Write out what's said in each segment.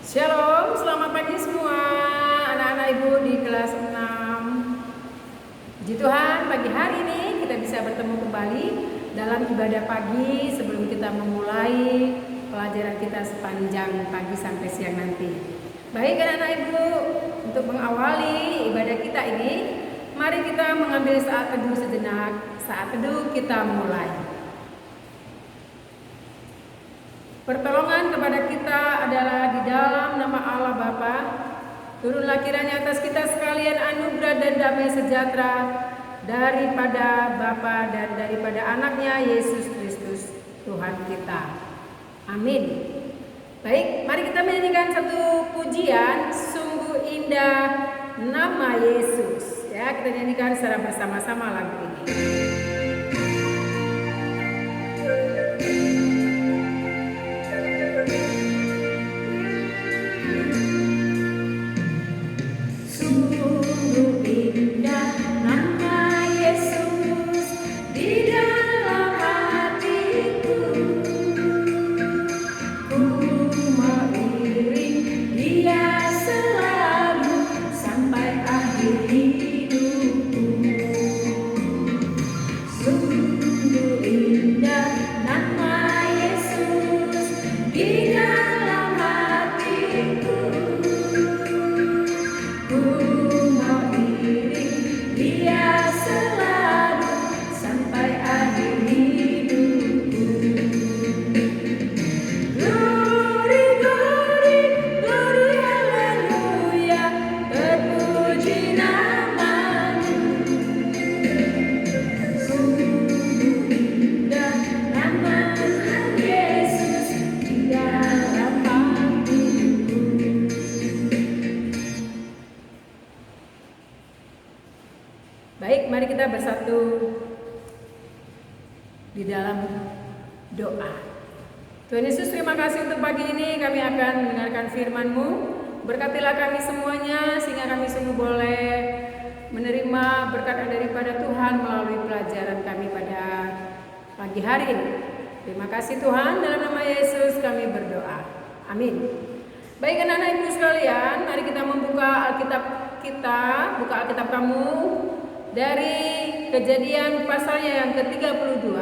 Shalom, selamat pagi semua anak-anak ibu di kelas 6. Puji Tuhan, pagi hari ini kita bisa bertemu kembali dalam ibadah pagi sebelum kita memulai pelajaran kita sepanjang pagi sampai siang nanti. Baik anak-anak ibu, untuk mengawali ibadah kita ini, mari kita mengambil saat teduh sejenak. Saat teduh kita mulai. Pertolongan kepada kita adalah di dalam nama Allah Bapa. Turunlah kiranya atas kita sekalian anugerah dan damai sejahtera daripada Bapa dan daripada anaknya Yesus Kristus Tuhan kita. Amin. Baik, mari kita menyanyikan satu pujian, sungguh indah nama Yesus. Ya, kita nyanyikan secara bersama-sama lagu ini. Baik, mari kita bersatu di dalam doa. Tuhan Yesus, terima kasih untuk pagi ini kami akan mendengarkan firman-Mu. Berkatilah kami semuanya sehingga kami sungguh boleh menerima berkat daripada Tuhan melalui pelajaran kami pada pagi hari ini. Terima kasih Tuhan, dalam nama Yesus kami berdoa. Amin. Baik anak-anak ibu sekalian, mari kita membuka Alkitab kita, buka Alkitab kamu dari Kejadian pasalnya yang ke-32,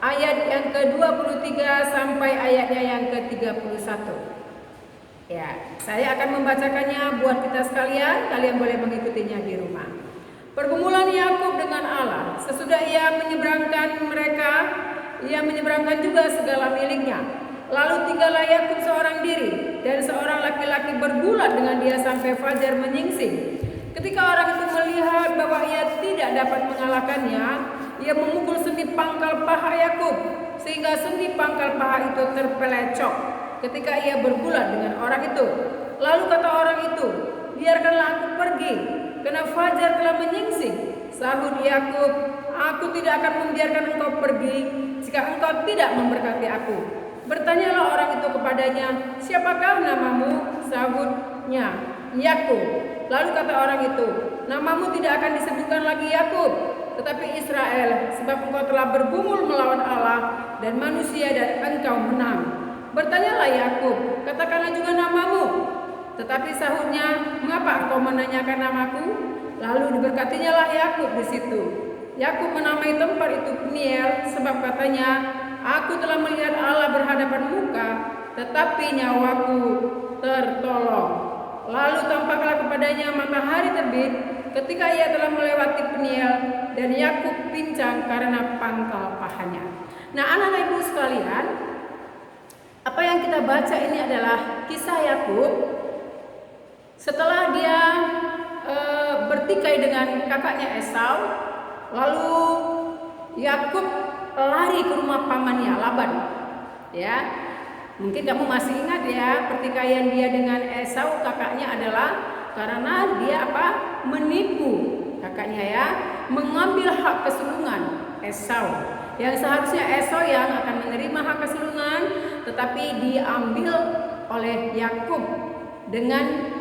ayat yang ke-23 sampai ayatnya yang ke-31. Ya, saya akan membacakannya buat kita sekalian, kalian boleh mengikutinya di rumah. Pergumulan Yakub dengan Allah, sesudah ia menyeberangkan juga segala miliknya. Lalu tinggallah Yakub seorang diri, dan seorang laki-laki bergulat dengan dia sampai fajar menyingsing. Ketika orang itu melihat bahwa ia tidak dapat mengalahkannya, ia memukul sendi pangkal paha Yakub, sehingga sendi pangkal paha itu terpelecok ketika ia bergulat dengan orang itu. Lalu kata orang itu, biarkanlah aku pergi, karena fajar telah menyingsing. Sahut Yakub, aku tidak akan membiarkan engkau pergi jika engkau tidak memberkati aku. Bertanyalah orang itu kepadanya, siapakah namamu? Sahutnya, Yakub. Lalu kata orang itu, namamu tidak akan disebutkan lagi Yakub, tetapi Israel, sebab engkau telah bergumul melawan Allah dan manusia dan engkau menang. Bertanyalah Yakub, katakanlah juga namamu. Tetapi sahutnya, mengapa engkau menanyakan namaku? Lalu diberkatinya lah Yakub di situ. Yakub menamai tempat itu Peniel, sebab katanya, aku telah melihat Allah berhadapan muka, tetapi nyawaku tertolong. Lalu tampaklah kepadanya matahari terbit ketika ia telah melewati Peniel, dan Yakub pincang karena pangkal pahanya. Nah, anak-anak ibu sekalian, apa yang kita baca ini adalah kisah Yakub setelah dia bertikai dengan kakaknya Esau. Lalu Yakub lari ke rumah pamannya Laban. Ya, mungkin kamu masih ingat ya, pertikaian dia dengan Esau kakaknya adalah karena dia menipu kakaknya ya, mengambil hak kesulungan Esau. Yang seharusnya Esau yang akan menerima hak kesulungan, tetapi diambil oleh Yakub dengan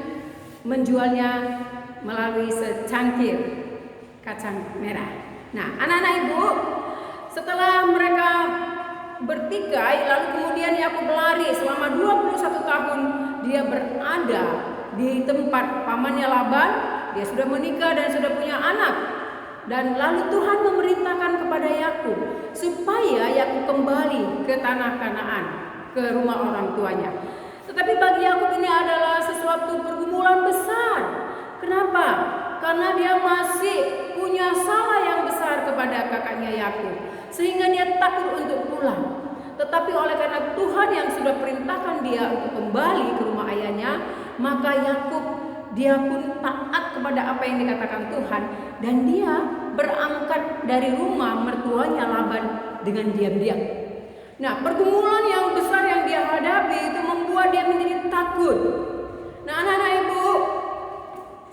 menjualnya melalui secangkir kacang merah. Nah, anak-anak ibu, setelah mereka bertikai, lalu kemudian Yakub lari selama 21 tahun di dia berada di tempat pamannya Laban. Dia sudah menikah dan sudah punya anak. Dan lalu Tuhan memerintahkan kepada Yakub supaya Yakub kembali ke tanah Kanaan, ke rumah orang tuanya. Tetapi bagi Yakub ini adalah sesuatu pergumulan besar. Kenapa? Karena dia masih punya salah yang besar kepada kakaknya Yakub, sehingga dia takut untuk pulang. Tetapi oleh karena Tuhan yang sudah perintahkan dia untuk kembali ke rumah ayahnya, maka Yakub dia pun taat kepada apa yang dikatakan Tuhan, dan dia berangkat dari rumah mertuanya Laban dengan diam-diam. Nah, pergumulan yang besar yang dia hadapi itu membuat dia menjadi takut. Nah, anak-anak ibu,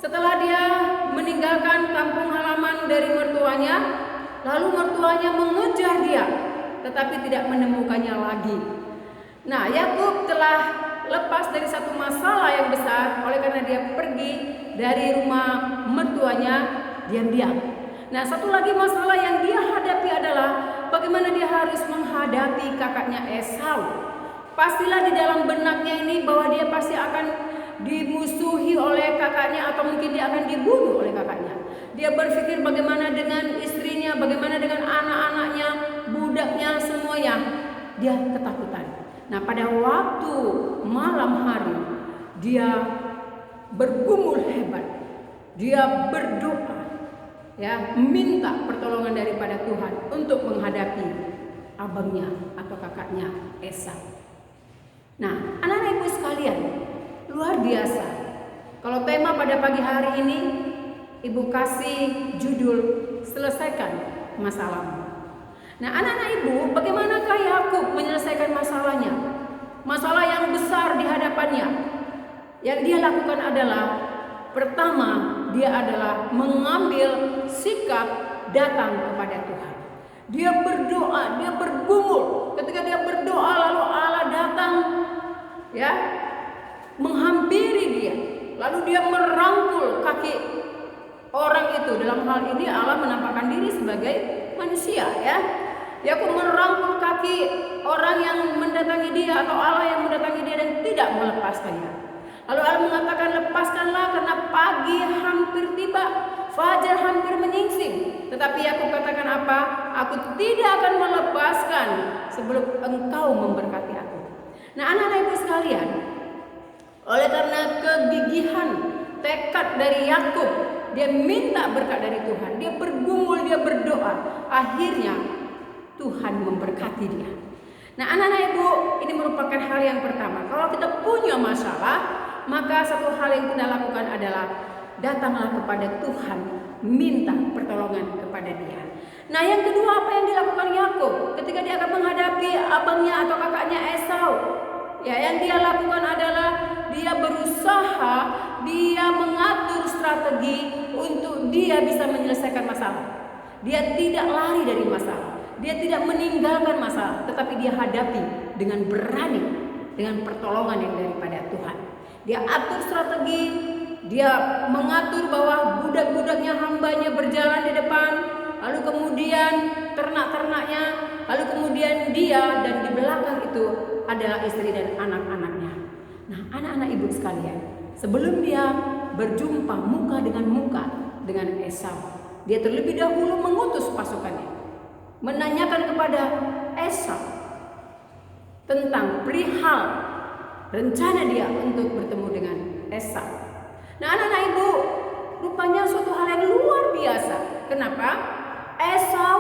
setelah dia meninggalkan kampung halaman dari mertuanya, lalu mertuanya mengejar dia, tetapi tidak menemukannya lagi. Nah, Yakub telah lepas dari satu masalah yang besar oleh karena dia pergi dari rumah mertuanya diam-diam. Nah, satu lagi masalah yang dia hadapi adalah bagaimana dia harus menghadapi kakaknya Esau. Pastilah di dalam benaknya ini bahwa dia pasti akan dimusuhi oleh kakaknya, atau mungkin dia akan dibunuh oleh kakaknya. Dia berpikir bagaimana dengan istrinya, bagaimana dengan anak-anaknya, budaknya, semuanya. Dia ketakutan. Nah, pada waktu malam hari dia bergumul hebat. Dia berdoa, ya, minta pertolongan daripada Tuhan untuk menghadapi abangnya atau kakaknya Esau. Nah, anak-anak ibu sekalian, luar biasa. Kalau tema pada pagi hari ini ibu kasih judul selesaikan masalahmu. Nah, anak-anak ibu, bagaimanakah Yakub menyelesaikan masalahnya? Masalah yang besar di hadapannya. Yang dia lakukan adalah, pertama, dia adalah mengambil sikap datang kepada Tuhan. Dia berdoa, dia bergumul. Ketika dia berdoa, lalu Allah datang, ya, menghampiri dia. Lalu dia merangkul kaki orang itu. Dalam hal ini Allah menampakkan diri sebagai manusia, ya. Yakub merangkul kaki orang yang mendatangi dia, atau Allah yang mendatangi dia, dan tidak melepaskannya. Lalu Allah mengatakan, lepaskanlah karena pagi hampir tiba, fajar hampir menyingsing. Tetapi Yakub katakan apa? Aku tidak akan melepaskan sebelum engkau memberkati aku. Nah, anak-anak ibu sekalian, oleh karena kegigihan tekad dari Yakub, dia minta berkat dari Tuhan, dia bergumul, dia berdoa, akhirnya Tuhan memberkati dia. Nah, anak-anak ibu, ini merupakan hal yang pertama. Kalau kita punya masalah, maka satu hal yang kita lakukan adalah datanglah kepada Tuhan, minta pertolongan kepada dia. Nah, yang kedua, apa yang dilakukan Yakub ketika dia akan menghadapi abangnya atau kakaknya Esau? Ya, yang dia lakukan adalah dia berusaha, dia mengatur strategi untuk dia bisa menyelesaikan masalah. Dia tidak lari dari masalah. Dia tidak meninggalkan masalah, tetapi dia hadapi dengan berani, dengan pertolongan yang daripada Tuhan. Dia atur strategi, dia mengatur bahwa budak-budaknya, hambanya berjalan di depan, lalu kemudian ternak-ternaknya, lalu kemudian dia, dan di belakang itu adalah istri dan anak-anaknya. Nah, anak-anak ibu sekalian, sebelum dia berjumpa muka dengan Esau, dia terlebih dahulu mengutus pasukannya, menanyakan kepada Esau tentang perihal rencana dia untuk bertemu dengan Esau. Nah, anak-anak ibu, rupanya suatu hal yang luar biasa. Kenapa? Esau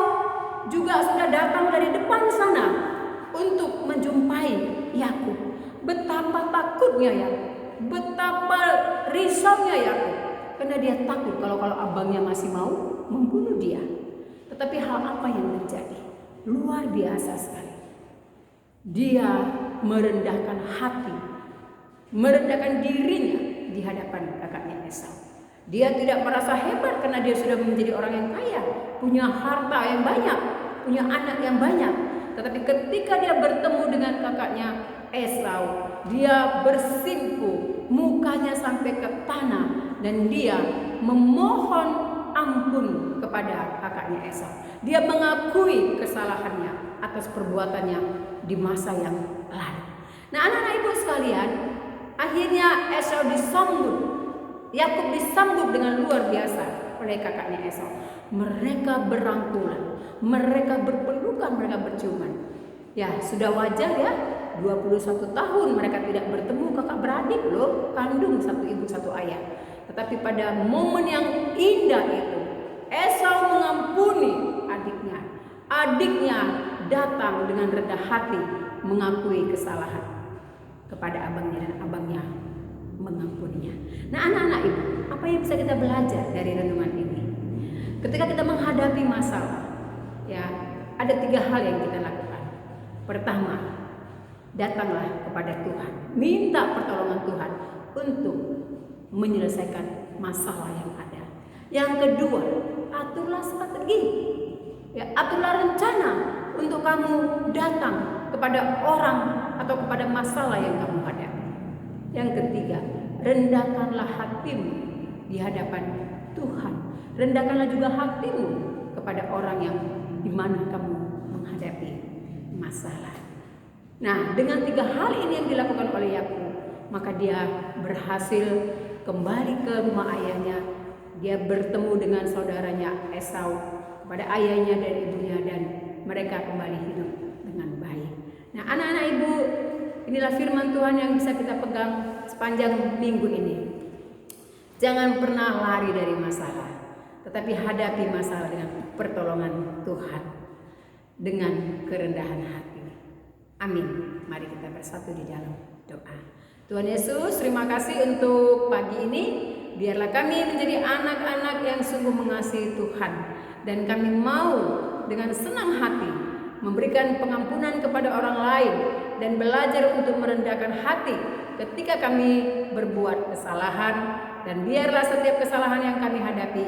juga sudah datang dari depan sana untuk menjumpai Yakub. Betapa takutnya Yakub, betapa risaunya Yakub, karena dia takut kalau abangnya masih mau membunuh dia. Tetapi hal apa yang terjadi? Luar biasa sekali. Dia merendahkan hati, merendahkan dirinya di hadapan kakaknya Esau. Dia tidak merasa hebat karena dia sudah menjadi orang yang kaya, punya harta yang banyak, punya anak yang banyak. Tetapi ketika dia bertemu dengan kakaknya Esau, dia bersimpuh, mukanya sampai ke tanah, dan dia memohon ampun kepada kakaknya Esau. Dia mengakui kesalahannya atas perbuatannya di masa yang lalu. Nah, anak-anak ibu sekalian, akhirnya Esau disambut, Yakub disambut dengan luar biasa oleh kakaknya Esau. Mereka berangkulan, mereka berpelukan, mereka berciuman. Ya, sudah wajar ya, 21 tahun mereka tidak bertemu, kakak beradik loh, kandung satu ibu satu ayah. Tetapi pada momen yang indah itu, Esau mengampuni adiknya. Adiknya datang dengan rendah hati mengakui kesalahan kepada abangnya, dan abangnya mengampuninya. Nah, anak-anak ibu, apa yang bisa kita belajar dari renungan ini? Ketika kita menghadapi masalah, ya, ada 3 hal yang kita lakukan. Pertama, datanglah kepada Tuhan, minta pertolongan Tuhan untuk menyelesaikan masalah yang ada. Yang kedua, aturlah strategi, ya, aturlah rencana untuk kamu datang kepada orang atau kepada masalah yang kamu hadapi. Yang ketiga, rendahkanlah hatimu di hadapan Tuhan. Rendahkanlah juga hatimu kepada orang yang di mana kamu menghadapi masalah. Nah, dengan 3 hal ini yang dilakukan oleh Yakub, maka dia berhasil kembali ke rumah ayahnya. Dia bertemu dengan saudaranya Esau, kepada ayahnya dan ibunya, dan mereka kembali hidup dengan baik. Nah, anak-anak ibu, inilah firman Tuhan yang bisa kita pegang sepanjang minggu ini. Jangan pernah lari dari masalah, tetapi hadapi masalah dengan pertolongan Tuhan, dengan kerendahan hati. Amin. Mari kita bersatu di dalam doa. Tuhan Yesus, terima kasih untuk pagi ini. Biarlah kami menjadi anak-anak yang sungguh mengasihi Tuhan, dan kami mau dengan senang hati memberikan pengampunan kepada orang lain dan belajar untuk merendahkan hati ketika kami berbuat kesalahan. Dan biarlah setiap kesalahan yang kami hadapi,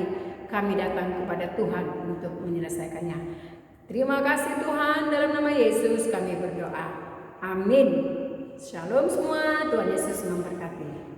kami datang kepada Tuhan untuk menyelesaikannya. Terima kasih Tuhan, dalam nama Yesus kami berdoa. Amin. Shalom semua, Tuhan Yesus memberkati.